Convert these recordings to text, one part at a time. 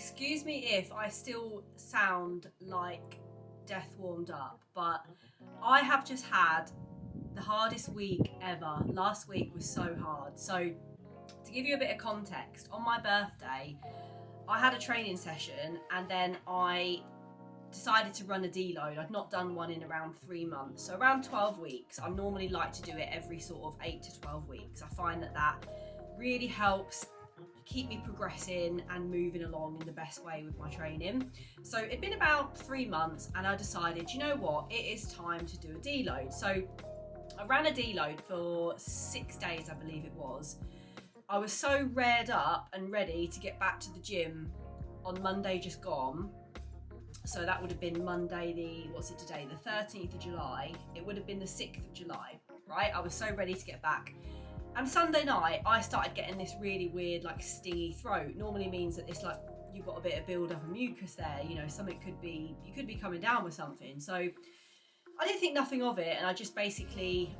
Excuse me if I still sound like death warmed up, but I have just had the hardest week ever. Last week was so hard. So to give you a bit of context, on my birthday, I had a training session and then I decided to run a deload. I'd not done one in around 3 months, so around 12 weeks. I normally like to do it every sort of 8 to 12 weeks. I find that really helps keep me progressing and moving along in the best way with my training. So it'd been about 3 months and I decided, you know what, it is time to do a deload. So I ran a deload for 6 days, I believe it was. I was so reared up and ready to get back to the gym on Monday just gone. So that would have been Monday what's it today, the 13th of July. It would have been the 6th of July, right? I was so ready to get back. And Sunday night, I started getting this really weird, like stingy throat. Normally means that it's like you've got a bit of build up of mucus there, you know, something you could be coming down with something. So I didn't think nothing of it, and I just basically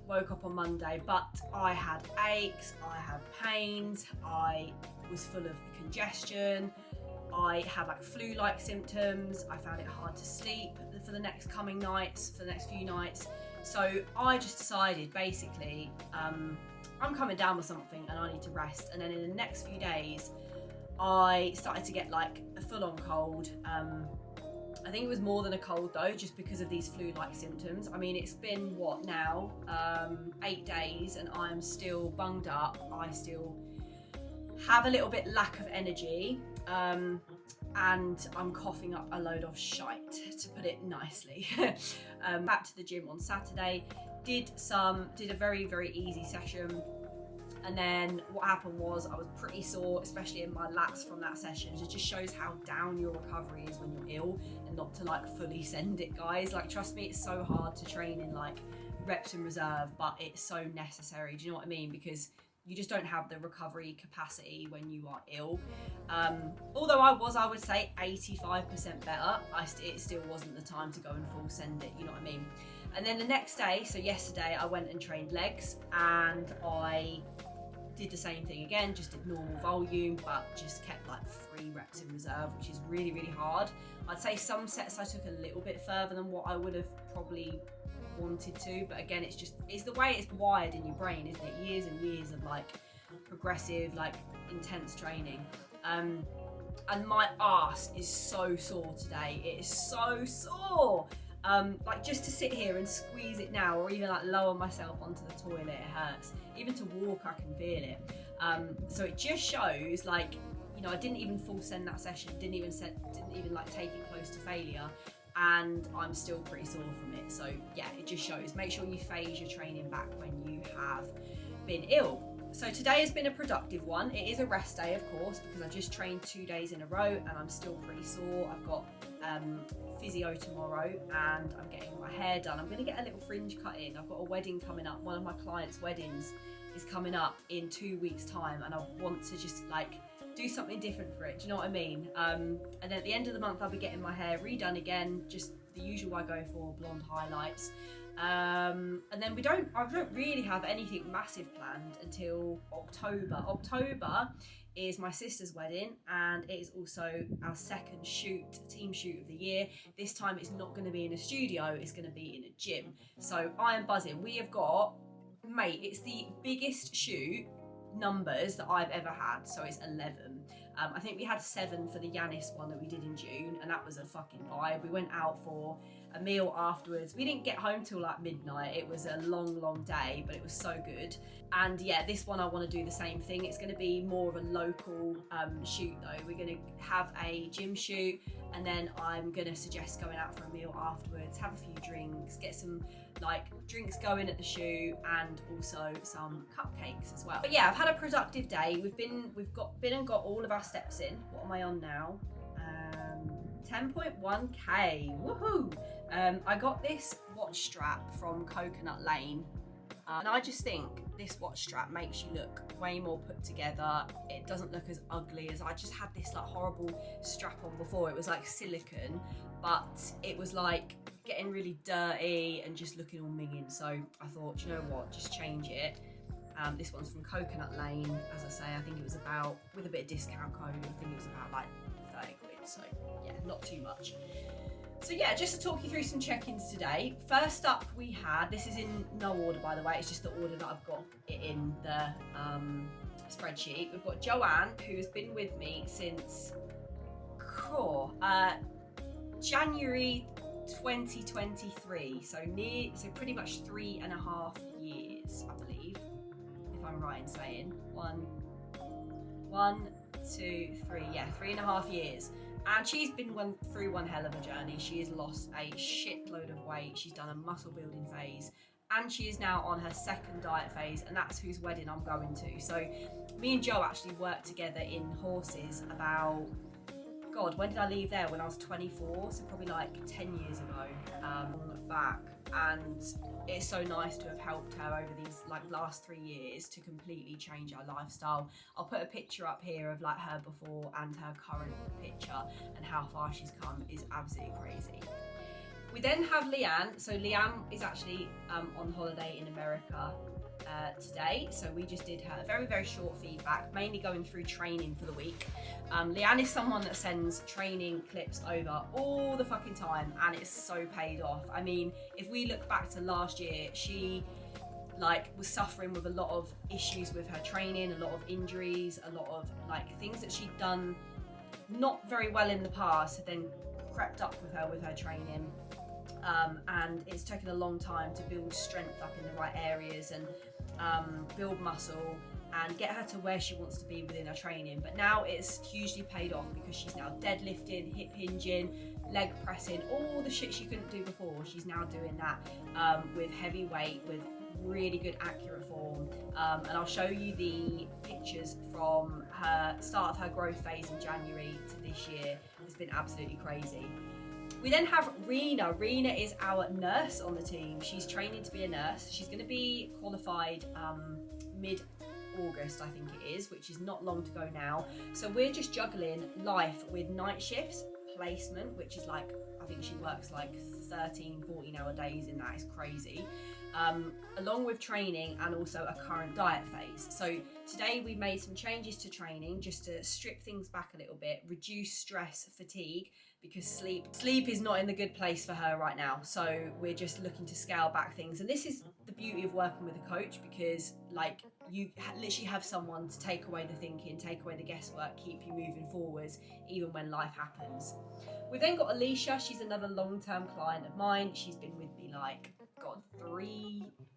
woke up on Monday, but I had aches, I had pains, I was full of congestion, I had like flu-like symptoms, I found it hard to sleep for the next few nights. So I just decided basically, I'm coming down with something and I need to rest. And then in the next few days, I started to get like a full-on cold. I think it was more than a cold though, just because of these flu-like symptoms. I mean, it's been what now, 8 days and I'm still bunged up. I still have a little bit lack of energy. And I'm coughing up a load of shite, to put it nicely. Back to the gym on Saturday, did a very, very easy session. And then what happened was I was pretty sore, especially in my lats from that session. It just shows how down your recovery is when you're ill, and not to like fully send it, guys. Like, trust me, it's so hard to train in like reps in reserve, but it's so necessary. Do you know what I mean? Because you just don't have the recovery capacity when you are ill. Although I would say 85% better, it still wasn't the time to go and full send it, you know what I mean? And then the next day, so yesterday, I went and trained legs and I did the same thing again, just did normal volume, but just kept like 3 reps in reserve, which is really, really hard. I'd say some sets I took a little bit further than what I would have probably wanted to, but again, it's the way it's wired in your brain, isn't it? Years and years of like progressive, like intense training. And my arse is so sore today. It is so sore. Like just to sit here and squeeze it now, or even like lower myself onto the toilet, it hurts. Even to walk, I can feel it. So it just shows, like, you know, I didn't even full send that session, didn't even like take it close to failure, and I'm still pretty sore from it. So yeah, it just shows. Make sure you phase your training back when you have been ill. So today has been a productive one. It is a rest day, of course, because I just trained 2 days in a row and I'm still pretty sore. I've got physio tomorrow and I'm getting my hair done. I'm going to get a little fringe cut in. I've got a wedding coming up. One of my clients' weddings is coming up in 2 weeks' time, and I want to just like do something different for it. Do you know what I mean? And then at the end of the month, I'll be getting my hair redone again, just the usual I go for, blonde highlights. And then I don't really have anything massive planned until October. October is my sister's wedding, and it is also our second team shoot of the year. This time it's not going to be in a studio, it's going to be in a gym. So I am buzzing. We have got, mate, it's the biggest shoot numbers that I've ever had, so it's 11. I think we had 7 for the Yanis one that we did in June, and that was a fucking vibe. We went out for a meal afterwards. We didn't get home till like midnight. It was a long day, but it was so good. And yeah, this one I want to do the same thing. It's going to be more of a local shoot though. We're going to have a gym shoot, and then I'm going to suggest going out for a meal afterwards, have a few drinks, get some like drinks going at the shoot, and also some cupcakes as well. But yeah, I've had a productive day. We've been and got all of our steps in. What am I on now? 10.1k, woohoo! I got this watch strap from Coconut Lane, and I just think this watch strap makes you look way more put together. It doesn't look as ugly as I just had this like horrible strap on before. It was like silicone, but it was like getting really dirty and just looking all minging. So I thought, you know what, just change it. This one's from Coconut Lane. As I say, I think it was about, with a bit of discount code, I think it was about like 30 quid, so yeah, not too much. So yeah, just to talk you through some check-ins today. First up we had, this is in no order by the way, it's just the order that I've got it in the spreadsheet. We've got Joanne, who has been with me since January 2023, so pretty much 3.5 years, I believe, if I'm right in saying. One, two, three, yeah, 3.5 years. And she's been through one hell of a journey. She has lost a shitload of weight. She's done a muscle building phase, and she is now on her second diet phase, and that's whose wedding I'm going to. So me and Joe actually worked together in horses about, God, when did I leave there? When I was 24, so probably like 10 years ago, back. And it's so nice to have helped her over these like last 3 years to completely change her lifestyle. I'll put a picture up here of like her before and her current picture, and how far she's come is absolutely crazy. We then have Leanne. So Leanne is actually on holiday in America today, so we just did her very, very short feedback, mainly going through training for the week. Leanne is someone that sends training clips over all the fucking time, and it's so paid off. I mean, if we look back to last year, she like was suffering with a lot of issues with her training, a lot of injuries, a lot of like things that she'd done not very well in the past had then crept up with her training. And it's taken a long time to build strength up in the right areas and build muscle and get her to where she wants to be within her training. But now it's hugely paid off because she's now deadlifting, hip hinging, leg pressing, all the shit she couldn't do before. She's now doing that with heavy weight, with really good accurate form. And I'll show you the pictures from her start of her growth phase in January to this year. It's been absolutely crazy. We then have Rena. Rena is our nurse on the team. She's training to be a nurse. She's going to be qualified mid-August, I think it is, which is not long to go now. So we're just juggling life with night shifts, placement, which is like, I think she works like 13, 14-hour days in that. Is crazy. Along with training and also a current diet phase. So today we made some changes to training just to strip things back a little bit, reduce stress, fatigue, because sleep is not in the good place for her right now. So we're just looking to scale back things. And this is the beauty of working with a coach, because like you literally have someone to take away the thinking, take away the guesswork, keep you moving forwards even when life happens. We've then got Alicia. She's another long-term client of mine. She's been with me like, God,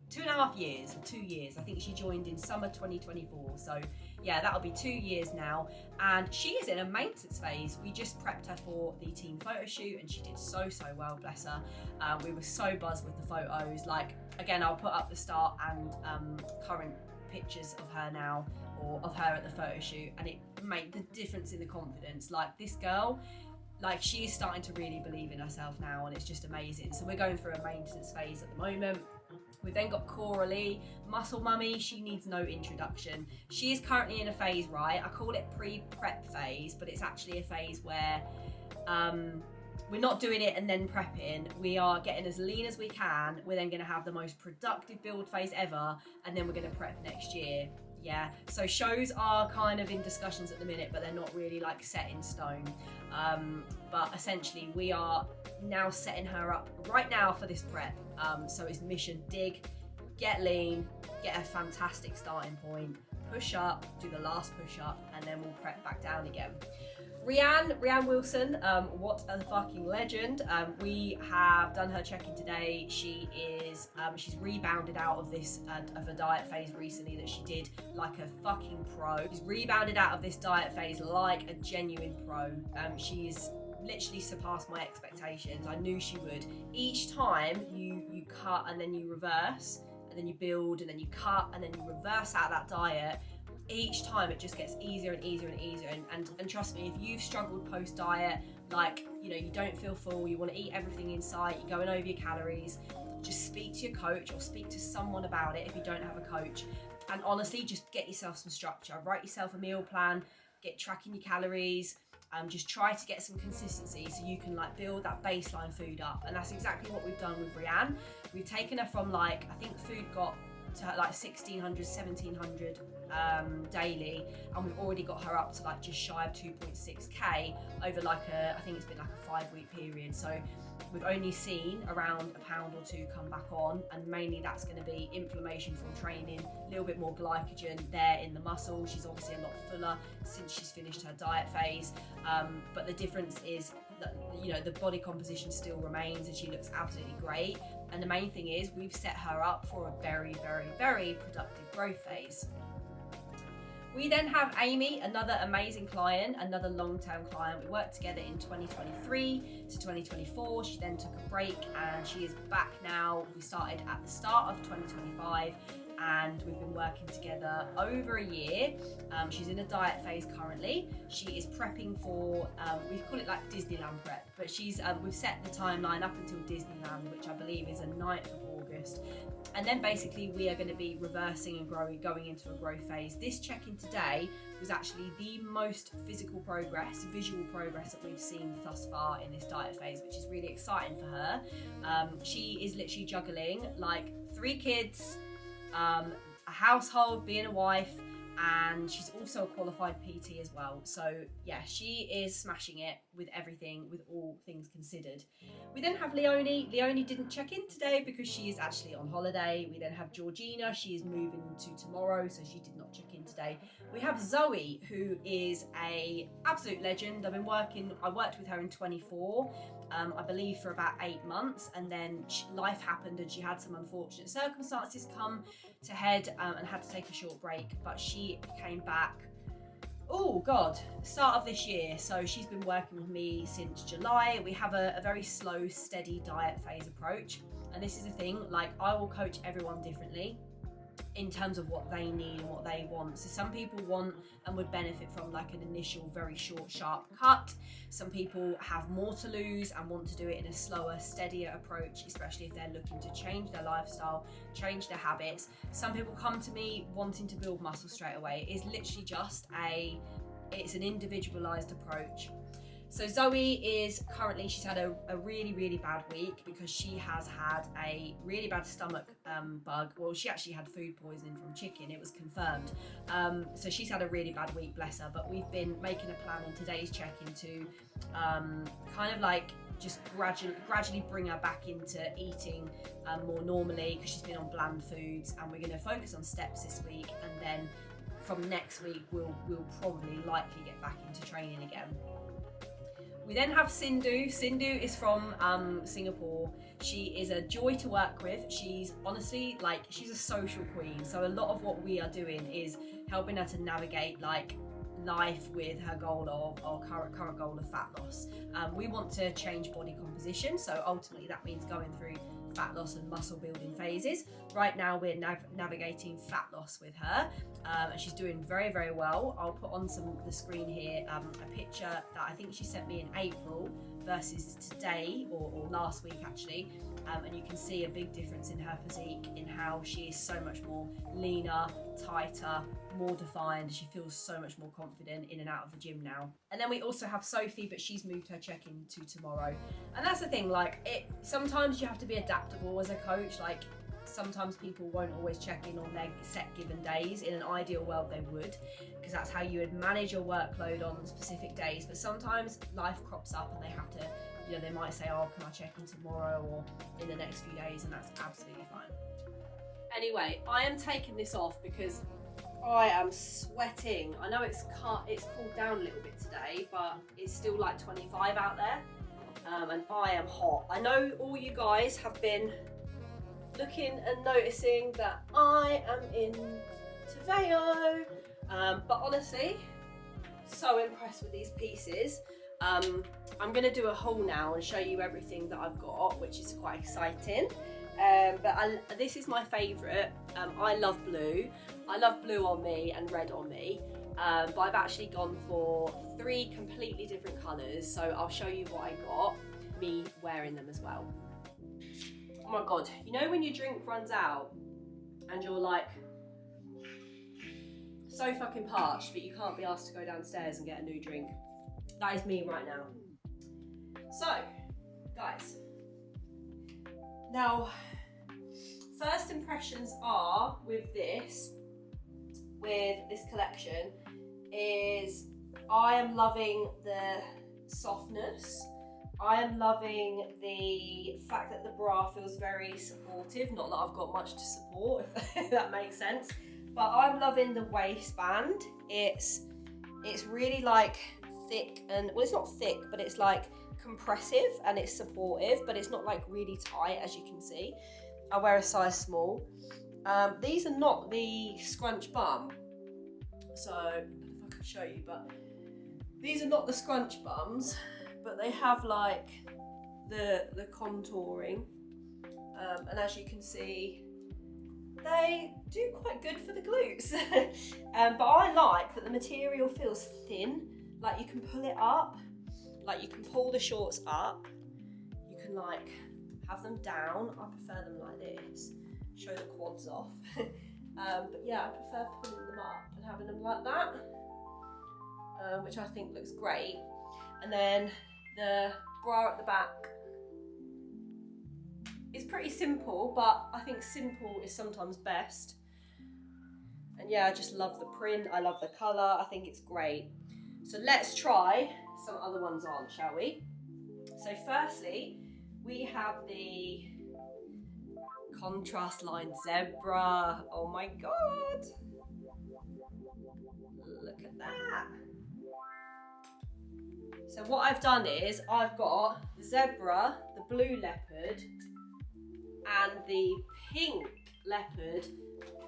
2.5 years, or 2 years. I think she joined in summer 2024. So yeah, that'll be 2 years now. And she is in a maintenance phase. We just prepped her for the team photo shoot and she did so well, bless her. We were so buzzed with the photos. Like, again, I'll put up the start and current pictures of her now, or of her at the photo shoot, and it made the difference in the confidence. Like, this girl, like, she is starting to really believe in herself now, and it's just amazing. So we're going through a maintenance phase at the moment. We've then got Coralie, muscle mummy. She needs no introduction. She is currently in a phase, right? I call it pre-prep phase, but it's actually a phase where we're not doing it and then prepping. We are getting as lean as we can. We're then going to have the most productive build phase ever, and then we're going to prep next year. Yeah, so shows are kind of in discussions at the minute, but they're not really like set in stone. But essentially we are now setting her up right now for this prep. So it's mission: dig, get lean, get a fantastic starting point, push up, do the last push up, and then we'll prep back down again. Rianne Wilson, what a fucking legend. We have done her check-in today. She is, she's rebounded out of this, of a diet phase recently that she did like a fucking pro. She's rebounded out of this diet phase like a genuine pro. She's literally surpassed my expectations. I knew she would. Each time you cut and then you reverse, and then you build and then you cut and then you reverse out that diet, each time it just gets easier and easier and easier. And trust me, if you've struggled post diet, like, you know, you don't feel full, you want to eat everything in sight, you're going over your calories, just speak to your coach or speak to someone about it if you don't have a coach. And honestly, just get yourself some structure. Write yourself a meal plan, get tracking your calories. Just try to get some consistency so you can like build that baseline food up. And that's exactly what we've done with Rianne. We've taken her from like, I think food got to like 1600, 1700 daily, and we've already got her up to like just shy of 2.6k over like I think it's been like a 5-week period. So we've only seen around a pound or 2 come back on, and mainly that's going to be inflammation from training, a little bit more glycogen there in the muscle. She's obviously a lot fuller since she's finished her diet phase, but the difference is that, you know, the body composition still remains and she looks absolutely great. And the main thing is we've set her up for a very, very, very productive growth phase. We then have Amy, another amazing client, another long-term client. We worked together in 2023 to 2024. She then took a break and she is back now. We started at the start of 2025 and we've been working together over a year. She's in a diet phase currently. She is prepping for, we call it like Disneyland prep, but we've set the timeline up until Disneyland, which I believe is the 9th of August. And then basically we are going to be reversing and going into a growth phase. This check-in today was actually the most physical progress, visual progress that we've seen thus far in this diet phase, which is really exciting for her. She is literally juggling like 3 kids, a household, being a wife, and she's also a qualified PT as well. So yeah, she is smashing it with everything, with all things considered. We then have Leonie. Leonie didn't check in today because she is actually on holiday. We then have Georgina. She is moving to tomorrow, so she did not check in today. We have Zoe, who is a absolute legend. I worked with her in 24, I believe for about 8 months, and then life happened and she had some unfortunate circumstances come to head and had to take a short break, but she came back, oh God, start of this year. So she's been working with me since July. We have a very slow, steady diet phase approach. And this is the thing, like I will coach everyone differently in terms of what they need and what they want. So some people want and would benefit from like an initial very short, sharp cut. Some people have more to lose and want to do it in a slower, steadier approach, especially if they're looking to change their lifestyle, change their habits. Some people come to me wanting to build muscle straight away. It's literally just it's an individualized approach. So Zoe is currently, she's had a really, really bad week because she has had a really bad stomach bug. Well, she actually had food poisoning from chicken, it was confirmed. So she's had a really bad week, bless her, but we've been making a plan in today's check-in to kind of like just gradually bring her back into eating more normally, because she's been on bland foods, and we're going to focus on steps this week, and then from next week we'll probably likely get back into training again. We then have Sindhu. Sindhu is from Singapore. She is a joy to work with. She's honestly like, she's a social queen. So a lot of what we are doing is helping her to navigate like life with her goal of our current goal of fat loss. We want to change body composition, so ultimately that means going through fat loss and muscle building phases. Right now we're navigating fat loss with her, and she's doing very, very well. I'll put on the screen here a picture that I think she sent me in April versus today, or last week actually, and you can see a big difference in her physique, in how she is so much more leaner, tighter, more defined. She feels so much more confident in and out of the gym now. And then we also have Sophie, but she's moved her check-in to tomorrow. And that's the thing, like, sometimes you have to be adaptable as a coach. Like, sometimes people won't always check in on their set given days. In an ideal world they would, because that's how you would manage your workload on specific days. But sometimes life crops up and they have to, you know, they might say, oh, can I check in tomorrow or in the next few days, and that's absolutely fine. Anyway, I am taking this off because I am sweating. I know it's cooled down a little bit today, but it's still like 25 out there, and I am hot. I know all you guys have been looking and noticing that I am in Teveo, but honestly, so impressed with these pieces. I'm going to do a haul now and show you everything that I've got, which is quite exciting. This is my favourite. I love blue. I love blue on me and red on me, but I've actually gone for 3 completely different colours, so I'll show you what I got, me wearing them as well. Oh my god, you know when your drink runs out and you're like so fucking parched but you can't be asked to go downstairs and get a new drink? That is me right now. So guys, now first impressions are with this collection is I am loving the softness. I am loving the fact that the bra feels very supportive. Not that I've got much to support, if that makes sense. But I'm loving the waistband. It's really like thick and, well, it's not thick, but it's like compressive and it's supportive, but it's not like really tight, as you can see. I wear a size small. These are not the scrunch bum. So, I don't know if I can show you, but these are not the scrunch bums, but they have like the contouring. And as you can see, they do quite good for the glutes. But I like that the material feels thin, like you can pull it up, like you can pull the shorts up, you can like have them down. I prefer them like this, show the quads off. But yeah, I prefer pulling them up and having them like that, which I think looks great. And then the bra at the back is pretty simple, but I think simple is sometimes best. And yeah, I just love the print, I love the colour, I think it's great. So let's try some other ones on, shall we? So firstly, we have the contrast line zebra. Oh my god! Look at that! So what I've done is I've got the zebra, the blue leopard, and the pink leopard.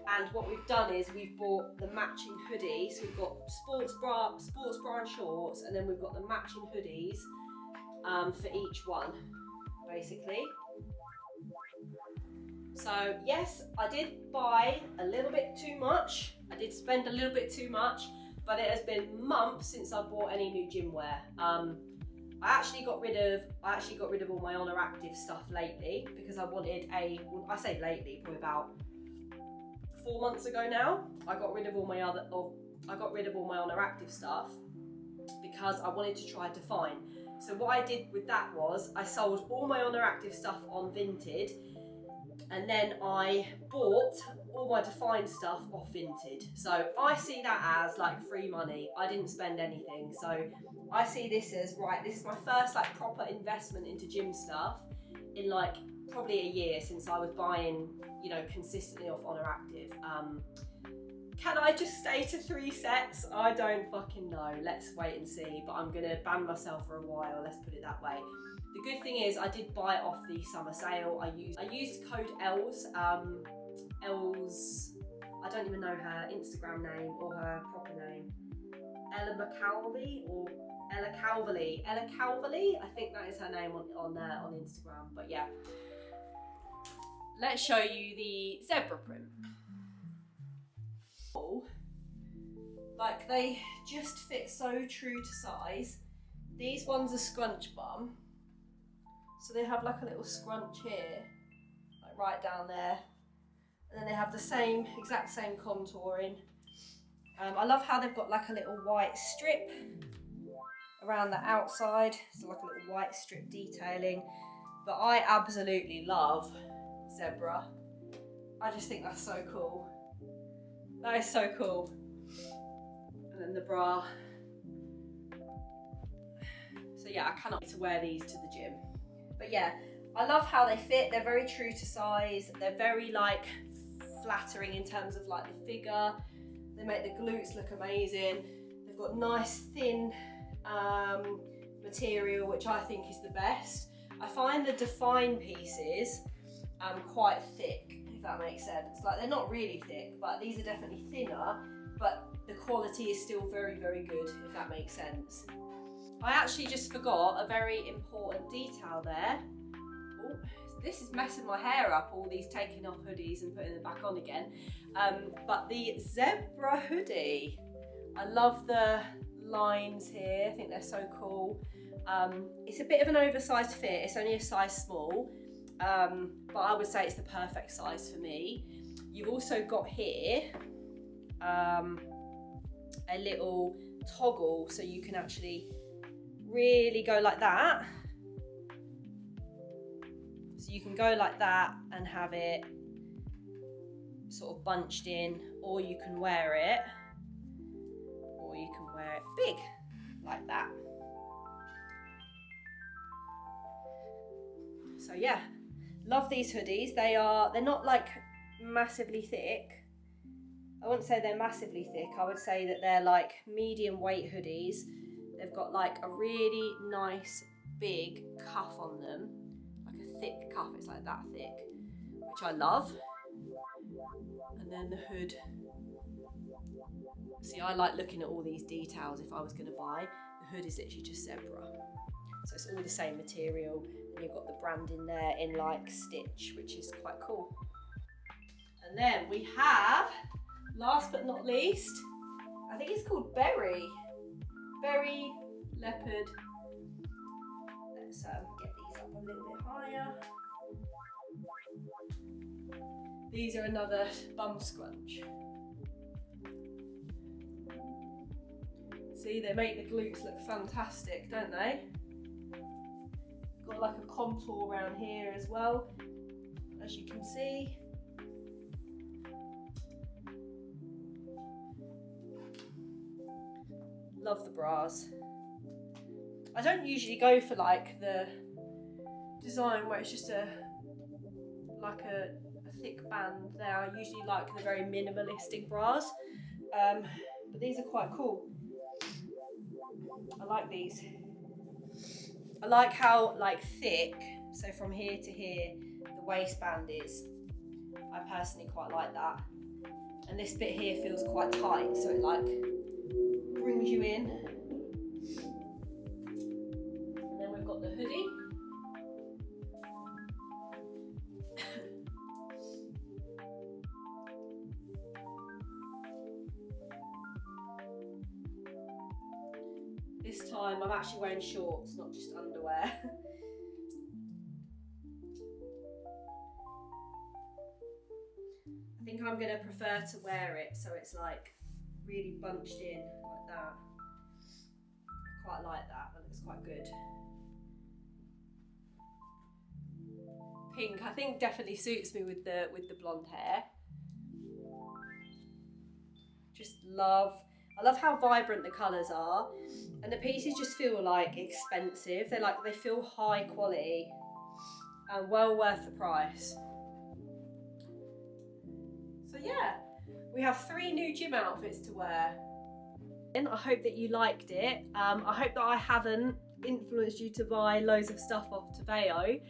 And what we've done is we've bought the matching hoodie. So we've got sports bra and shorts, and then we've got the matching hoodies for each one, basically. So yes, I did buy a little bit too much. I did spend a little bit too much, but it has been months since I bought any new gym wear. I actually got rid of all my Honor Active stuff lately because I wanted I say lately, probably about 4 months ago now. I got rid of all my Honor Active stuff because I wanted to try Define. So what I did with that was I sold all my Honor Active stuff on Vinted, and then I bought all my Define stuff off Vinted. So I see that as like free money. I didn't spend anything. So I see this as, right, this is my first like proper investment into gym stuff in like probably a year since I was buying, you know, consistently off Honor Active. Can I just stay to 3 sets? I don't fucking know. Let's wait and see. But I'm gonna ban myself for a while, let's put it that way. The good thing is I did buy it off the summer sale. I used code ELLS. ELLS, I don't even know her Instagram name or her proper name. Ella McCalvey or Ella Calverley. Ella Calverley, I think that is her name on Instagram. But yeah, let's show you the zebra print. Like, they just fit so true to size. These ones are scrunch bum, so they have like a little scrunch here, like right down there, and then they have the exact same contouring. I love how they've got like a little white strip around the outside, so like a little white strip detailing. But I absolutely love zebra. I just think that's so cool. That is so cool. And then the bra. So yeah, I cannot wait to wear these to the gym. But yeah, I love how they fit. They're very true to size. They're very like flattering in terms of like the figure. They make the glutes look amazing. They've got nice thin material, which I think is the best. I find the Define pieces quite thick, if that makes sense. Like, they're not really thick, but these are definitely thinner, but the quality is still very, very good, if that makes sense. I actually just forgot a very important detail there. Oh, this is messing my hair up, all these taking off hoodies and putting them back on again. But the zebra hoodie, I love the lines here. I think they're so cool. It's a bit of an oversized fit. It's only a size small, but I would say it's the perfect size for me. You've also got here a little toggle, so you can actually really go like that. So you can go like that and have it sort of bunched in, or you can wear it big, like that. So yeah, love these hoodies. They're not like massively thick. I wouldn't say they're massively thick. I would say that they're like medium weight hoodies. They've got like a really nice big cuff on them, like a thick cuff. It's like that thick, which I love. And then the hood. See, I like looking at all these details if I was going to buy. The hood is literally just zebra. So it's all the same material. And you've got the branding there in like stitch, which is quite cool. And then we have, last but not least, I think it's called Berry Leopard. Let's get these up a little bit higher. These are another bum scrunch. See, they make the glutes look fantastic, don't they? Got like a contour around here as well, as you can see. Love the bras. I don't usually go for like the design where it's just like a thick band there. I usually like the very minimalistic bras, but these are quite cool. I like these. I like how like thick, so from here to here, the waistband is. I personally quite like that. And this bit here feels quite tight, so it like brings you in. And then we've got the hoodie. This time I'm actually wearing shorts, not just underwear. I think I'm going to prefer to wear it so it's like really bunched in like that. I quite like that, that looks quite good. Pink, I think definitely suits me with the blonde hair. Just I love how vibrant the colours are, and the pieces just feel like expensive. They feel high quality and well worth the price. So yeah, we have 3 new gym outfits to wear. And I hope that you liked it. I hope that I haven't influenced you to buy loads of stuff off Teveo,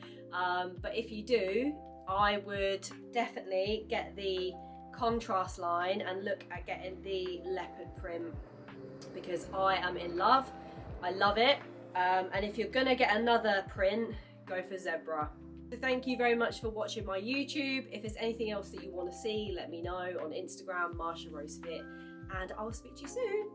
but if you do, I would definitely get the contrast line and look at getting the leopard print, because I am in love. I love it, and if you're gonna get another print, go for zebra. So thank you very much for watching my YouTube. If there's anything else that you want to see, let me know on Instagram, Marsha Rose Fit, and I will speak to you soon.